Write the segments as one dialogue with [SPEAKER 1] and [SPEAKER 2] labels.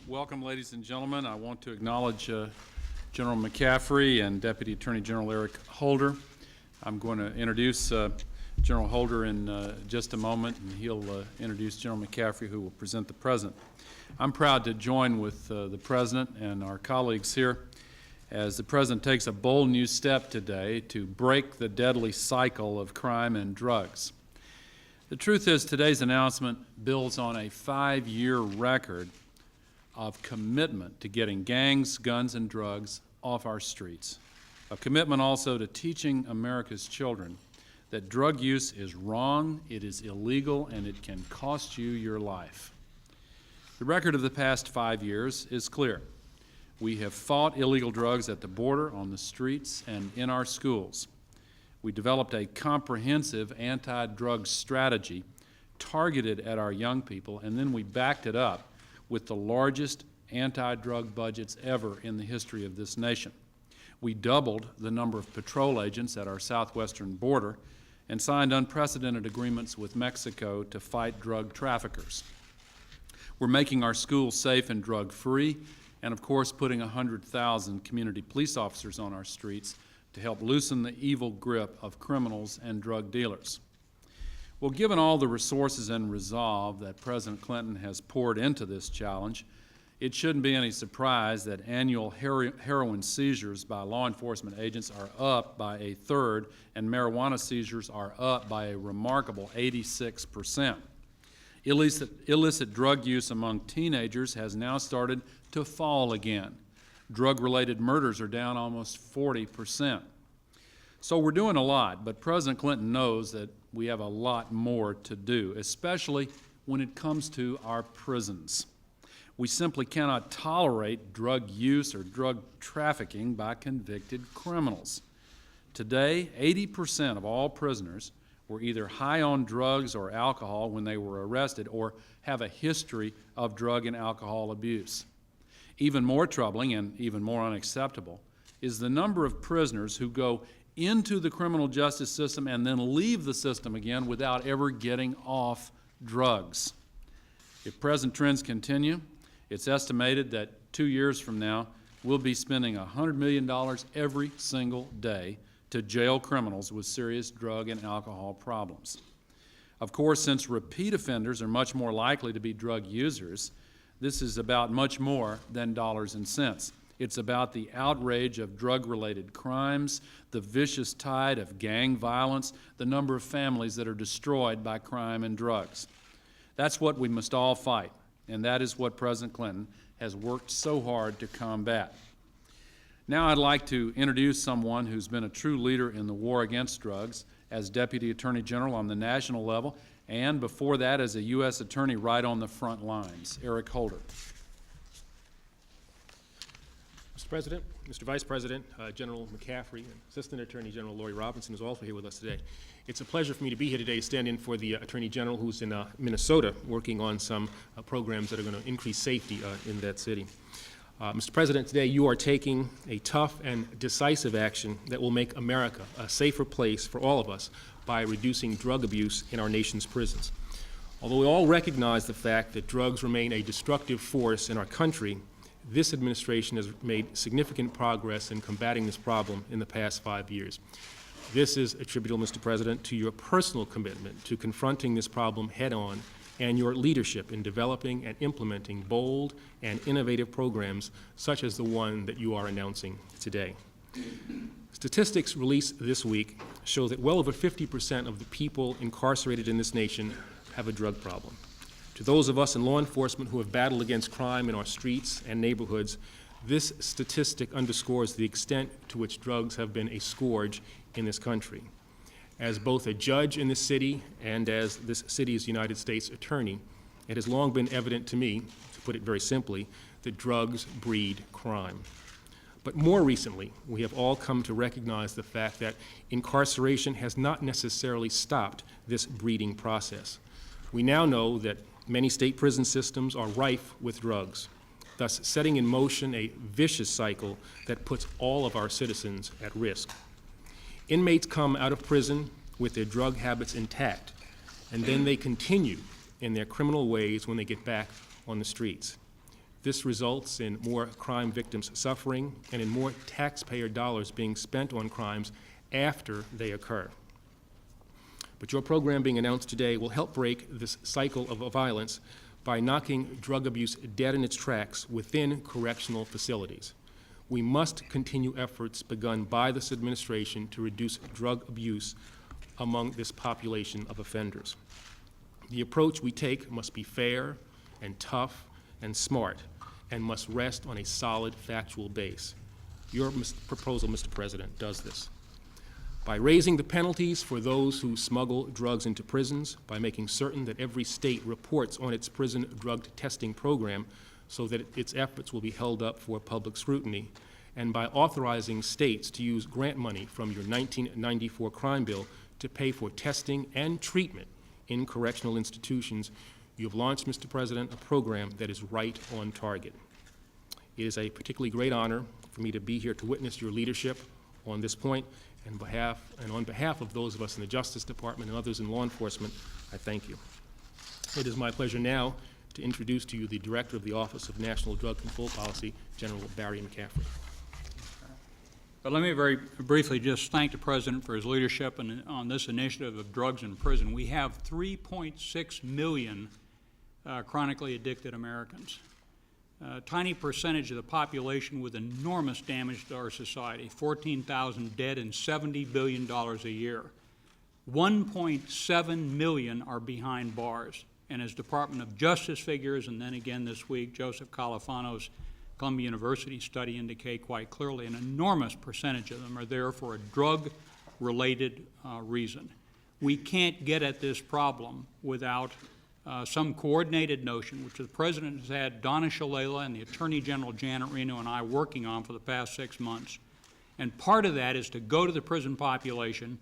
[SPEAKER 1] Welcome, ladies and gentlemen. I want to acknowledge General McCaffrey and Deputy Attorney General Eric Holder. I'm going to introduce General Holder in just a moment, and he'll introduce General McCaffrey, who will present the President. I'm proud to join with the President and our colleagues here as the President takes a bold new step today to break the deadly cycle of crime and drugs. The truth is, today's announcement builds on a 5-year record of commitment to getting gangs, guns, and drugs off our streets. A commitment also to teaching America's children that drug use is wrong, it is illegal, and it can cost you your life. The record of the past 5 years is clear. We have fought illegal drugs at the border, on the streets, and in our schools. We developed a comprehensive anti-drug strategy targeted at our young people, and then we backed it up with the largest anti-drug budgets ever in the history of this nation. We doubled the number of patrol agents at our southwestern border and signed unprecedented agreements with Mexico to fight drug traffickers. We're making our schools safe and drug-free, and of course putting 100,000 community police officers on our streets to help loosen the evil grip of criminals and drug dealers. Well, given all the resources and resolve that President Clinton has poured into this challenge, it shouldn't be any surprise that annual heroin seizures by law enforcement agents are up by 1/3, and marijuana seizures are up by a remarkable 86%. Illicit drug use among teenagers has now started to fall again. Drug-related murders are down almost 40%. So we're doing a lot, but President Clinton knows that we have a lot more to do, especially when it comes to our prisons. We simply cannot tolerate drug use or drug trafficking by convicted criminals. Today, 80% of all prisoners were either high on drugs or alcohol when they were arrested or have a history of drug and alcohol abuse. Even more troubling and even more unacceptable is the number of prisoners who go into the criminal justice system and then leave the system again without ever getting off drugs. If present trends continue, it's estimated that 2 years from now, we'll be spending $100 million every single day to jail criminals with serious drug and alcohol problems. Of course, since repeat offenders are much more likely to be drug users, this is about much more than dollars and cents. It's about the outrage of drug-related crimes, the vicious tide of gang violence, the number of families that are destroyed by crime and drugs. That's what we must all fight, and that is what President Clinton has worked so hard to combat. Now I'd like to introduce someone who's been a true leader in the war against drugs as Deputy Attorney General on the national level, and before that as a U.S. Attorney right on the front lines, Eric Holder.
[SPEAKER 2] Mr. President, Mr. Vice President, General McCaffrey, and Assistant Attorney General Lori Robinson is also here with us today. It's a pleasure for me to be here today to stand in for the Attorney General who's in Minnesota working on some programs that are going to increase safety in that city. Mr. President, today you are taking a tough and decisive action that will make America a safer place for all of us by reducing drug abuse in our nation's prisons. Although we all recognize the fact that drugs remain a destructive force in our country, this administration has made significant progress in combating this problem in the past 5 years. This is attributable, Mr. President, to your personal commitment to confronting this problem head-on and your leadership in developing and implementing bold and innovative programs such as the one that you are announcing today. Statistics released this week show that well over 50% of the people incarcerated in this nation have a drug problem. To those of us in law enforcement who have battled against crime in our streets and neighborhoods, this statistic underscores the extent to which drugs have been a scourge in this country. As both a judge in this city and as this city's United States Attorney, it has long been evident to me, to put it very simply, that drugs breed crime. But more recently, we have all come to recognize the fact that incarceration has not necessarily stopped this breeding process. We now know that many state prison systems are rife with drugs, thus setting in motion a vicious cycle that puts all of our citizens at risk. Inmates come out of prison with their drug habits intact, and then they continue in their criminal ways when they get back on the streets. This results in more crime victims suffering and in more taxpayer dollars being spent on crimes after they occur. But your program being announced today will help break this cycle of violence by knocking drug abuse dead in its tracks within correctional facilities. We must continue efforts begun by this administration to reduce drug abuse among this population of offenders. The approach we take must be fair and tough and smart and must rest on a solid factual base. Your proposal, Mr. President, does this. By raising the penalties for those who smuggle drugs into prisons, by making certain that every state reports on its prison drug testing program so that its efforts will be held up for public scrutiny, and by authorizing states to use grant money from your 1994 crime bill to pay for testing and treatment in correctional institutions, you have launched, Mr. President, a program that is right on target. It is a particularly great honor for me to be here to witness your leadership on this point, and on behalf of those of us in the Justice Department and others in law enforcement, I thank you. It is my pleasure now to introduce to you the Director of the Office of National Drug Control Policy, General Barry McCaffrey.
[SPEAKER 3] But let me very briefly just thank the President for his leadership on this initiative of drugs in prison. We have 3.6 million chronically addicted Americans. A tiny percentage of the population with enormous damage to our society, 14,000 dead and $70 billion a year. 1.7 million are behind bars. And as Department of Justice figures, and then again this week, Joseph Califano's Columbia University study indicate quite clearly, an enormous percentage of them are there for a drug-related reason. We can't get at this problem without some coordinated notion, which the President has had Donna Shalala and the Attorney General Janet Reno and I working on for the past 6 months. And part of that is to go to the prison population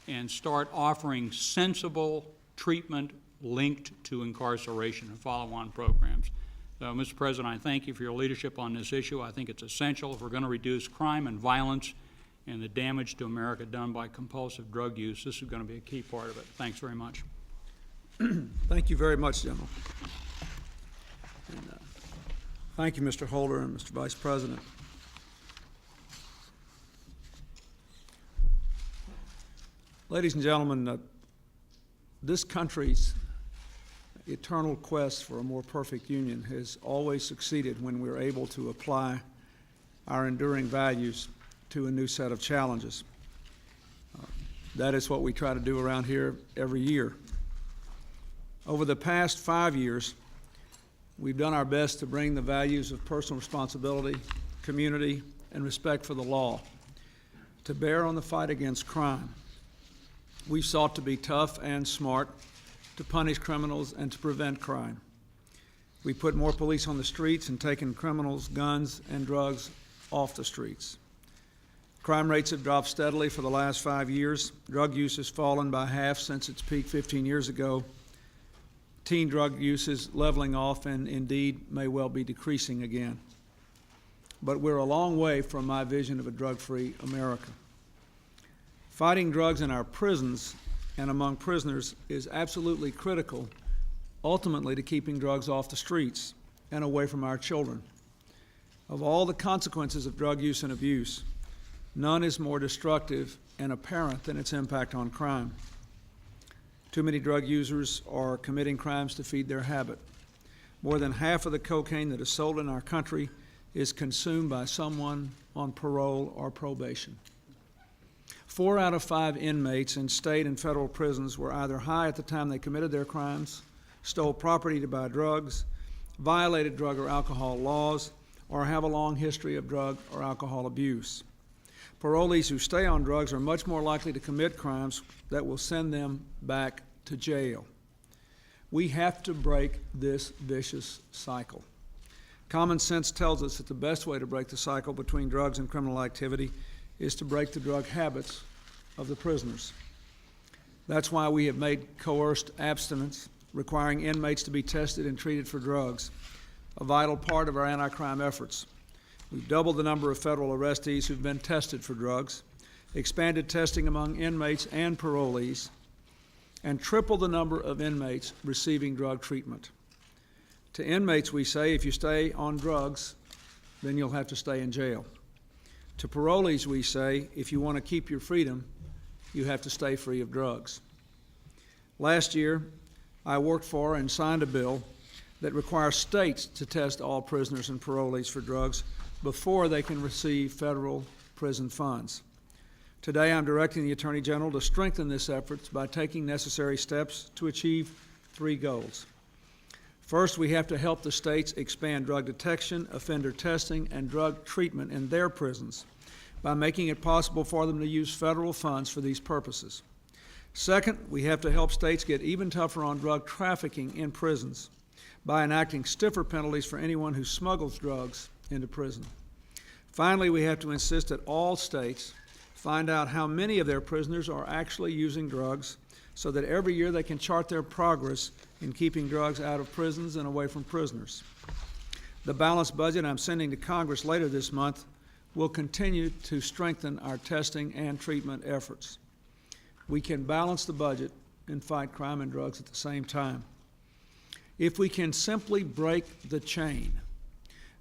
[SPEAKER 3] and start offering sensible treatment linked to incarceration and follow-on programs. So, Mr. President, I thank you for your leadership on this issue. I think it's essential if we're going to reduce crime and violence and the damage to America done by compulsive drug use. This is going to be a key part of it. Thanks very much.
[SPEAKER 4] Thank you very much, General. And, thank you, Mr. Holder and Mr. Vice President. Ladies and gentlemen, this country's eternal quest for a more perfect union has always succeeded when we're able to apply our enduring values to a new set of challenges. That is what we try to do around here every year. Over the past 5 years, we've done our best to bring the values of personal responsibility, community, and respect for the law to bear on the fight against crime. We've sought to be tough and smart, to punish criminals and to prevent crime. We put more police on the streets and taken criminals, guns, and drugs off the streets. Crime rates have dropped steadily for the last 5 years. Drug use has fallen by half since its peak 15 years ago. Teen drug use is leveling off and indeed may well be decreasing again. But we're a long way from my vision of a drug-free America. Fighting drugs in our prisons and among prisoners is absolutely critical, ultimately, to keeping drugs off the streets and away from our children. Of all the consequences of drug use and abuse, none is more destructive and apparent than its impact on crime. Too many drug users are committing crimes to feed their habit. More than half of the cocaine that is sold in our country is consumed by someone on parole or probation. 4 out of 5 inmates in state and federal prisons were either high at the time they committed their crimes, stole property to buy drugs, violated drug or alcohol laws, or have a long history of drug or alcohol abuse. Parolees who stay on drugs are much more likely to commit crimes that will send them back to jail. We have to break this vicious cycle. Common sense tells us that the best way to break the cycle between drugs and criminal activity is to break the drug habits of the prisoners. That's why we have made coerced abstinence, requiring inmates to be tested and treated for drugs, a vital part of our anti-crime efforts. We've doubled the number of federal arrestees who've been tested for drugs, expanded testing among inmates and parolees, and tripled the number of inmates receiving drug treatment. To inmates, we say, if you stay on drugs, then you'll have to stay in jail. To parolees, we say, if you want to keep your freedom, you have to stay free of drugs. Last year, I worked for and signed a bill that requires states to test all prisoners and parolees for drugs before they can receive federal prison funds. Today, I'm directing the Attorney General to strengthen this effort by taking necessary steps to achieve 3 goals. First, we have to help the states expand drug detection, offender testing, and drug treatment in their prisons by making it possible for them to use federal funds for these purposes. Second, we have to help states get even tougher on drug trafficking in prisons by enacting stiffer penalties for anyone who smuggles drugs into prison. Finally, we have to insist that all states find out how many of their prisoners are actually using drugs so that every year they can chart their progress in keeping drugs out of prisons and away from prisoners. The balanced budget I'm sending to Congress later this month will continue to strengthen our testing and treatment efforts. We can balance the budget and fight crime and drugs at the same time. If we can simply break the chain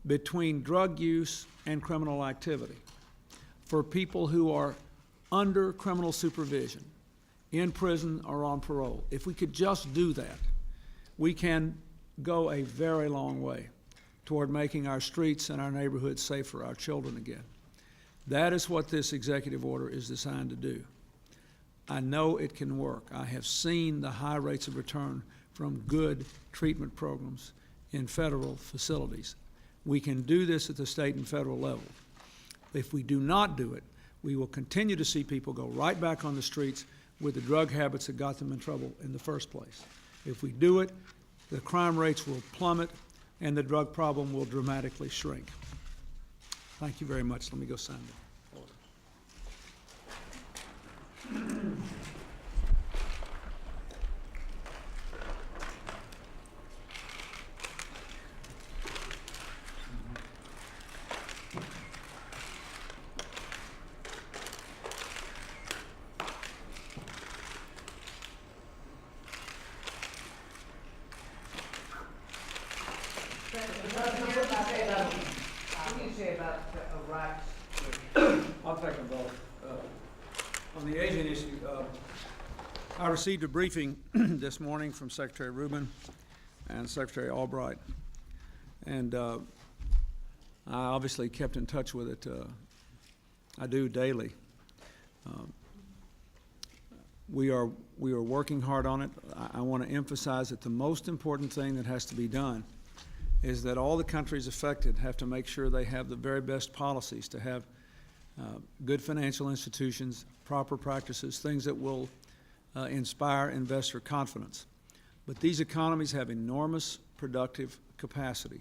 [SPEAKER 4] between drug use and criminal activity for people who are under criminal supervision, in prison or on parole, if we could just do that, we can go a very long way toward making our streets and our neighborhoods safe for our children again. That is what this executive order is designed to do. I know it can work. I have seen the high rates of return from good treatment programs in federal facilities. We can do this at the state and federal level. If we do not do it, we will continue to see people go right back on the streets with the drug habits that got them in trouble in the first place. If we do it, the crime rates will plummet and the drug problem will dramatically shrink. Thank you very much. Let me go sign the order. I'll take them both. On the Asian issue, I received a briefing this morning from Secretary Rubin and Secretary Albright, and I obviously kept in touch with it. I do daily. We are working hard on it. I want to emphasize that the most important thing that has to be done is that all the countries affected have to make sure they have the very best policies to have good financial institutions, proper practices, things that will inspire investor confidence. But these economies have enormous productive capacity.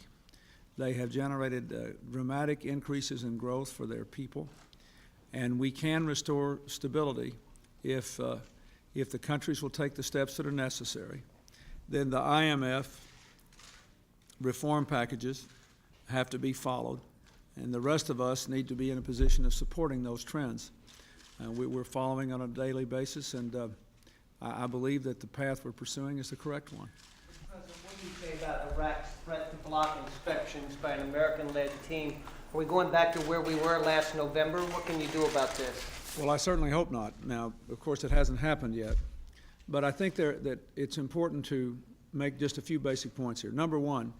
[SPEAKER 4] They have generated dramatic increases in growth for their people, and we can restore stability if the countries will take the steps that are necessary. Then the IMF reform packages have to be followed, and the rest of us need to be in a position of supporting those trends. We're following on a daily basis, and I believe that the path we're pursuing is the correct one.
[SPEAKER 5] Mr. President, what do you say about Iraq's threat to block inspections by an American-led team? Are we going back to where we were last November? What can you do about this?
[SPEAKER 4] Well, I certainly hope not. Now, of course, it hasn't happened yet, but I think that it's important to make just a few basic points here. Number one,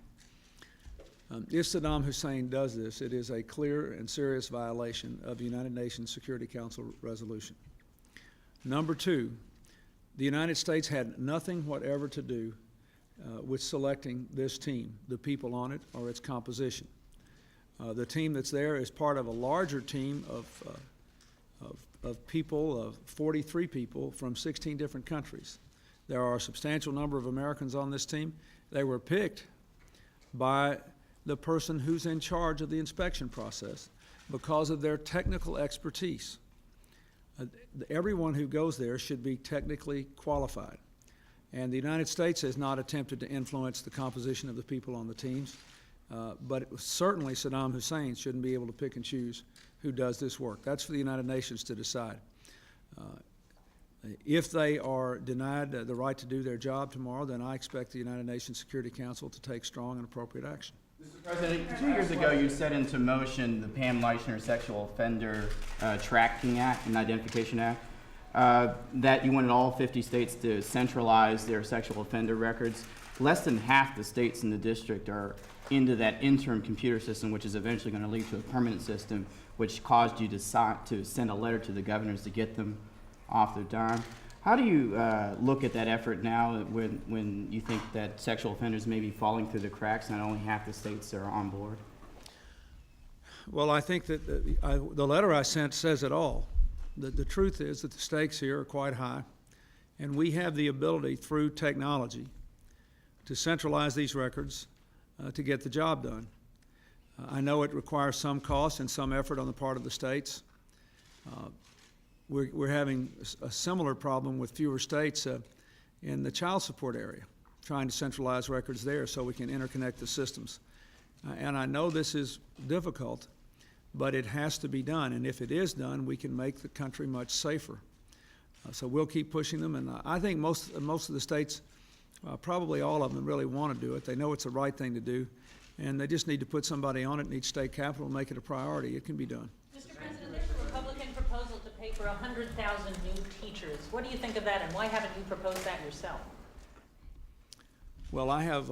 [SPEAKER 4] if Saddam Hussein does this, it is a clear and serious violation of the United Nations Security Council resolution. Number two, the United States had nothing whatever to do with selecting this team, the people on it, or its composition. The team that's there is part of a larger team of people, of 43 people from 16 different countries. There are a substantial number of Americans on this team. They were picked by the person who's in charge of the inspection process because of their technical expertise. Everyone who goes there should be technically qualified. And the United States has not attempted to influence the composition of the people on the teams, but certainly Saddam Hussein shouldn't be able to pick and choose who does this work. That's for the United Nations to decide. If they are denied the right to do their job tomorrow, then I expect the United Nations Security Council to take strong and appropriate action.
[SPEAKER 6] Mr. President, 2 years ago, you set into motion the Pam Leischner Sexual Offender Tracking Act and Identification Act, that you wanted all 50 states to centralize their sexual offender records. Less than half the states in the district are into that interim computer system, which is eventually going to lead to a permanent system, which caused you to send a letter to the governors to get them off their dime. How do you look at that effort now when you think that sexual offenders may be falling through the cracks and only half the states are on board?
[SPEAKER 4] Well, I think that the letter I sent says it all. The truth is that the stakes here are quite high, and we have the ability through technology to centralize these records to get the job done. I know it requires some cost and some effort on the part of the states. We're having a similar problem with fewer states in the child support area, trying to centralize records there so we can interconnect the systems. And I know this is difficult, but it has to be done. And if it is done, we can make the country much safer. So we'll keep pushing them. And I think most of the states, probably all of them, really want to do it. They know it's the right thing to do. And they just need to put somebody on it in each state capital and make it a priority. It can be done.
[SPEAKER 7] Mr. President, there's a Republican proposal to pay for 100,000 new teachers. What do you think of that, and why haven't you proposed that yourself?
[SPEAKER 4] Well, I have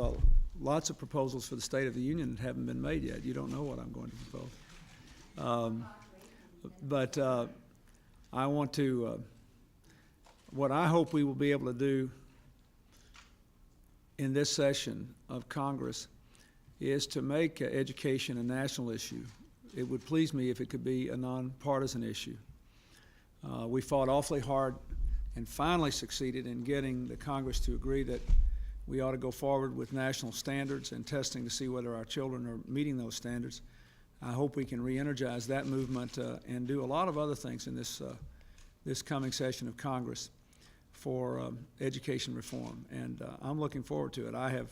[SPEAKER 4] lots of proposals for the State of the Union that haven't been made yet. You don't know what I'm going to propose. But I want to, what I hope we will be able to do in this session of Congress is to make education a national issue. It would please me if it could be a nonpartisan issue. We fought awfully hard and finally succeeded in getting the Congress to agree that we ought to go forward with national standards and testing to see whether our children are meeting those standards. I hope we can re-energize that movement and do a lot of other things in this coming session of Congress for education reform, and I'm looking forward to it. I have,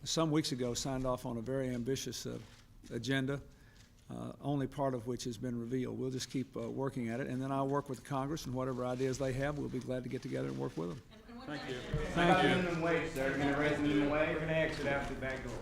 [SPEAKER 4] some weeks ago, signed off on a very ambitious agenda, only part of which has been revealed. We'll just keep working at it, and then I'll work with Congress, and whatever ideas they have, we'll be glad to get together and work with them.
[SPEAKER 1] Thank you.
[SPEAKER 6] Thank you. Minimum wage, sir. You're going to raise the minimum wage?
[SPEAKER 8] We're going to exit out the back door.